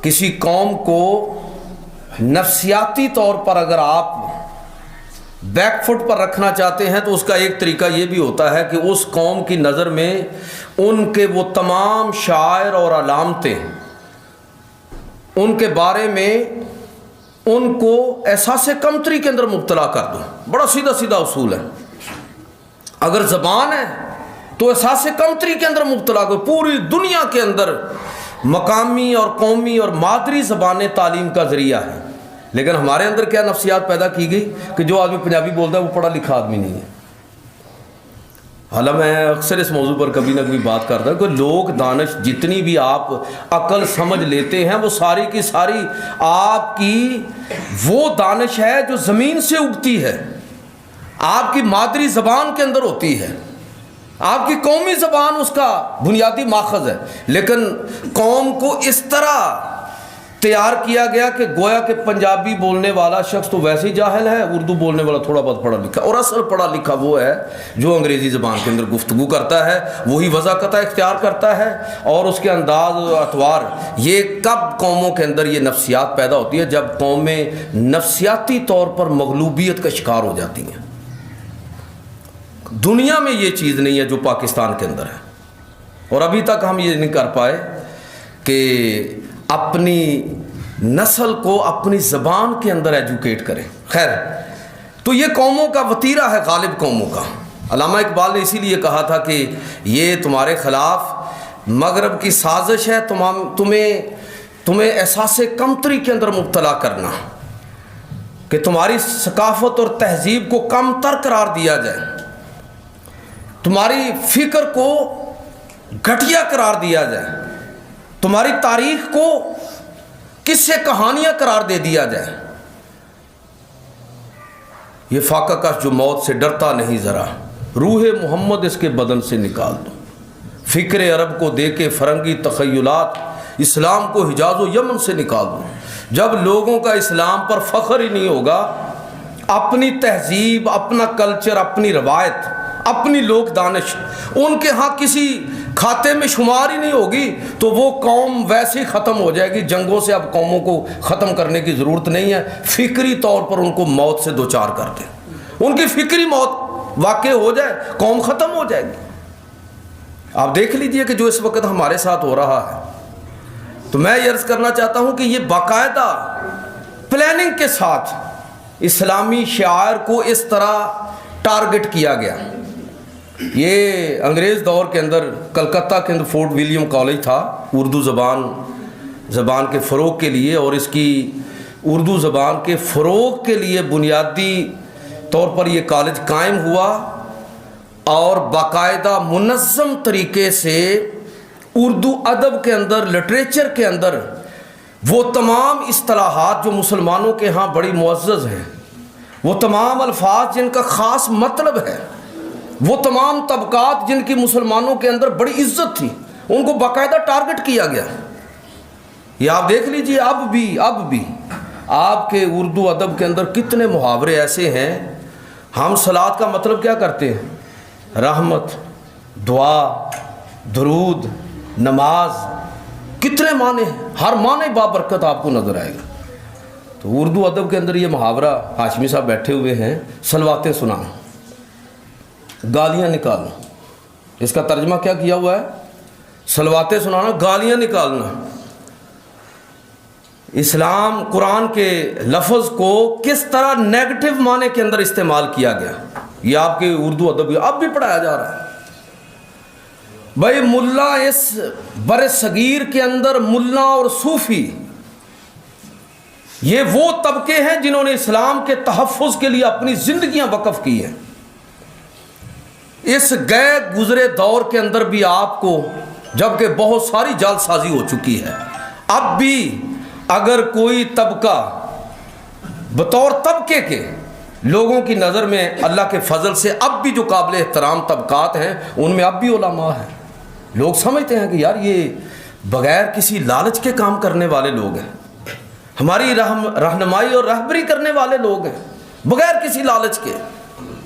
کسی قوم کو نفسیاتی طور پر اگر آپ بیک فٹ پر رکھنا چاہتے ہیں تو اس کا ایک طریقہ یہ بھی ہوتا ہے کہ اس قوم کی نظر میں ان کے وہ تمام شعائر اور علامتیں، ان کے بارے میں ان کو احساس کمتری کے اندر مبتلا کر دو۔ بڑا سیدھا سیدھا اصول ہے، اگر زبان ہے تو احساس کمتری کے اندر مبتلا کرو۔ پوری دنیا کے اندر مقامی اور قومی اور مادری زبانیں تعلیم کا ذریعہ ہیں، لیکن ہمارے اندر کیا نفسیات پیدا کی گئی کہ جو آدمی پنجابی بولتا ہے وہ پڑھا لکھا آدمی نہیں ہے۔ حالانکہ میں اکثر اس موضوع پر کبھی نہ کبھی بات کرتا ہوں کہ لوگ دانش جتنی بھی آپ عقل سمجھ لیتے ہیں وہ ساری کی ساری آپ کی وہ دانش ہے جو زمین سے اگتی ہے، آپ کی مادری زبان کے اندر ہوتی ہے، آپ کی قومی زبان اس کا بنیادی ماخذ ہے، لیکن قوم کو اس طرح تیار کیا گیا کہ گویا کہ پنجابی بولنے والا شخص تو ویسے ہی جاہل ہے، اردو بولنے والا تھوڑا بہت پڑھا لکھا، اور اصل پڑھا لکھا وہ ہے جو انگریزی زبان کے اندر گفتگو کرتا ہے، وہی وضاحت اختیار کرتا ہے، اور اس کے انداز و اطوار۔ یہ کب قوموں کے اندر یہ نفسیات پیدا ہوتی ہے؟ جب قومیں نفسیاتی طور پر مغلوبیت کا شکار ہو جاتی ہیں۔ دنیا میں یہ چیز نہیں ہے جو پاکستان کے اندر ہے، اور ابھی تک ہم یہ نہیں کر پائے کہ اپنی نسل کو اپنی زبان کے اندر ایجوکیٹ کریں۔ خیر، تو یہ قوموں کا وتیرہ ہے، غالب قوموں کا۔ علامہ اقبال نے اسی لیے کہا تھا کہ یہ تمہارے خلاف مغرب کی سازش ہے، تمہیں احساس کمتری کے اندر مبتلا کرنا، کہ تمہاری ثقافت اور تہذیب کو کم تر قرار دیا جائے، تمہاری فکر کو گھٹیا قرار دیا جائے، تمہاری تاریخ کو قصے کہانیاں قرار دے دیا جائے۔ یہ فاقہ کش جو موت سے ڈرتا نہیں ذرا، روح محمد اس کے بدن سے نکال دو، فکر عرب کو دے کے فرنگی تخیلات، اسلام کو حجاز و یمن سے نکال دو۔ جب لوگوں کا اسلام پر فخر ہی نہیں ہوگا، اپنی تہذیب، اپنا کلچر، اپنی روایت، اپنی لوک دانش ان کے ہاں کسی کھاتے میں شمار ہی نہیں ہوگی، تو وہ قوم ویسے ہی ختم ہو جائے گی۔ جنگوں سے اب قوموں کو ختم کرنے کی ضرورت نہیں ہے، فکری طور پر ان کو موت سے دوچار کر دیں، ان کی فکری موت واقع ہو جائے، قوم ختم ہو جائے گی۔ آپ دیکھ لیجئے کہ جو اس وقت ہمارے ساتھ ہو رہا ہے۔ تو میں یہ عرض کرنا چاہتا ہوں کہ یہ باقاعدہ پلاننگ کے ساتھ اسلامی شعائر کو اس طرح ٹارگٹ کیا گیا۔ یہ انگریز دور کے اندر کلکتہ کے اندر فورٹ ولیم کالج تھا اردو زبان کے فروغ کے لیے، اور اس کی اردو زبان کے فروغ کے لیے بنیادی طور پر یہ کالج قائم ہوا، اور باقاعدہ منظم طریقے سے اردو ادب کے اندر، لٹریچر کے اندر وہ تمام اصطلاحات جو مسلمانوں کے ہاں بڑی معزز ہیں، وہ تمام الفاظ جن کا خاص مطلب ہے، وہ تمام طبقات جن کی مسلمانوں کے اندر بڑی عزت تھی، ان کو باقاعدہ ٹارگٹ کیا گیا۔ یہ آپ دیکھ لیجئے اب بھی آپ کے اردو ادب کے اندر کتنے محاورے ایسے ہیں۔ ہم صلوات کا مطلب کیا کرتے ہیں؟ رحمت، دعا، درود، نماز، کتنے معنی ہیں، ہر معنی بابرکت آپ کو نظر آئے گا۔ تو اردو ادب کے اندر یہ محاورہ، ہاشمی صاحب بیٹھے ہوئے ہیں، صلواتیں سنانا، گالیاں نکالنا، اس کا ترجمہ کیا کیا ہوا ہے؟ صلواتیں سنانا، گالیاں نکالنا۔ اسلام قرآن کے لفظ کو کس طرح نیگیٹو معنی کے اندر استعمال کیا گیا، یہ آپ کے اردو ادب اب بھی پڑھایا جا رہا ہے۔ بھائی ملا اس بر صغیر کے اندر، ملا اور صوفی یہ وہ طبقے ہیں جنہوں نے اسلام کے تحفظ کے لیے اپنی زندگیاں وقف کی ہیں۔ اس گئے گزرے دور کے اندر بھی آپ کو، جبکہ بہت ساری جعل سازی ہو چکی ہے، اب بھی اگر کوئی طبقہ بطور طبقے کے لوگوں کی نظر میں اللہ کے فضل سے اب بھی جو قابل احترام طبقات ہیں، ان میں اب بھی علماء ہیں۔ لوگ سمجھتے ہیں کہ یار یہ بغیر کسی لالچ کے کام کرنے والے لوگ ہیں، ہماری رہنمائی اور رہبری کرنے والے لوگ ہیں بغیر کسی لالچ کے۔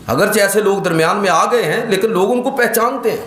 اگرچہ ایسے لوگ درمیان میں آ گئے ہیں، لیکن لوگ ان کو پہچانتے ہیں۔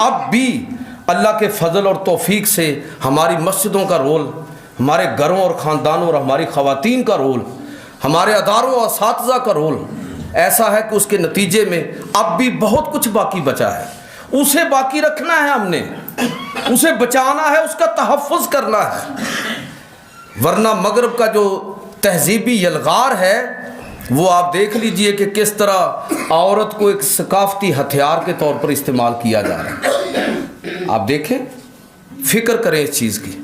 اب بھی اللہ کے فضل اور توفیق سے ہماری مسجدوں کا رول، ہمارے گھروں اور خاندانوں اور ہماری خواتین کا رول، ہمارے اداروں اور اساتذہ کا رول ایسا ہے کہ اس کے نتیجے میں اب بھی بہت کچھ باقی بچا ہے۔ اسے باقی رکھنا ہے، ہم نے اسے بچانا ہے، اس کا تحفظ کرنا ہے، ورنہ مغرب کا جو تہذیبی یلغار ہے وہ آپ دیکھ لیجئے کہ کس طرح عورت کو ایک ثقافتی ہتھیار کے طور پر استعمال کیا جا رہا ہے۔ آپ دیکھیں، فکر کریں اس چیز کی،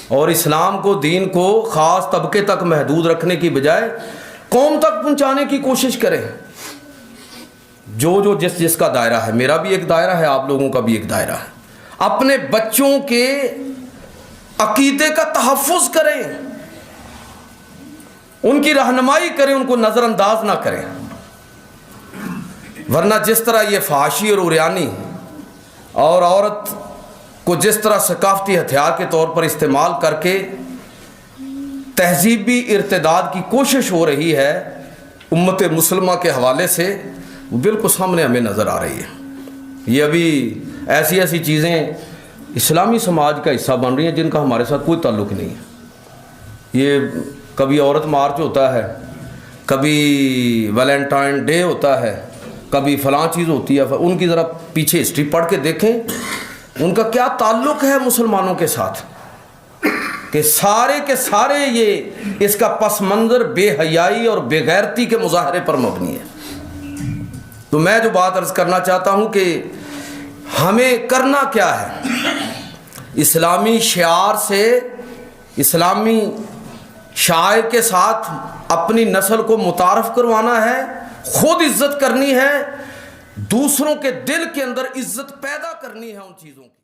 اور اسلام کو، دین کو خاص طبقے تک محدود رکھنے کی بجائے قوم تک پہنچانے کی کوشش کریں۔ جو جس کا دائرہ ہے، میرا بھی ایک دائرہ ہے، آپ لوگوں کا بھی ایک دائرہ ہے، اپنے بچوں کے عقیدے کا تحفظ کریں، ان کی رہنمائی کریں، ان کو نظر انداز نہ کریں، ورنہ جس طرح یہ فحاشی اور عریانی اور عورت کو جس طرح ثقافتی ہتھیار کے طور پر استعمال کر کے تہذیبی ارتداد کی کوشش ہو رہی ہے امت مسلمہ کے حوالے سے، وہ بالکل سامنے ہمیں نظر آ رہی ہے۔ یہ ابھی ایسی چیزیں اسلامی سماج کا حصہ بن رہی ہیں جن کا ہمارے ساتھ کوئی تعلق نہیں ہے۔ یہ کبھی عورت مارچ ہوتا ہے، کبھی ویلنٹائن ڈے ہوتا ہے، کبھی فلاں چیز ہوتی ہے، ان کی ذرا پیچھے ہسٹری پڑھ کے دیکھیں ان کا کیا تعلق ہے مسلمانوں کے ساتھ، کہ سارے کے سارے یہ اس کا پس منظر بے حیائی اور بے غیرتی کے مظاہرے پر مبنی ہے۔ تو میں جو بات عرض کرنا چاہتا ہوں کہ ہمیں کرنا کیا ہے، اسلامی شعار سے، اسلامی شاعر کے ساتھ اپنی نسل کو متعارف کروانا ہے، خود عزت کرنی ہے، دوسروں کے دل کے اندر عزت پیدا کرنی ہے ان چیزوں کی۔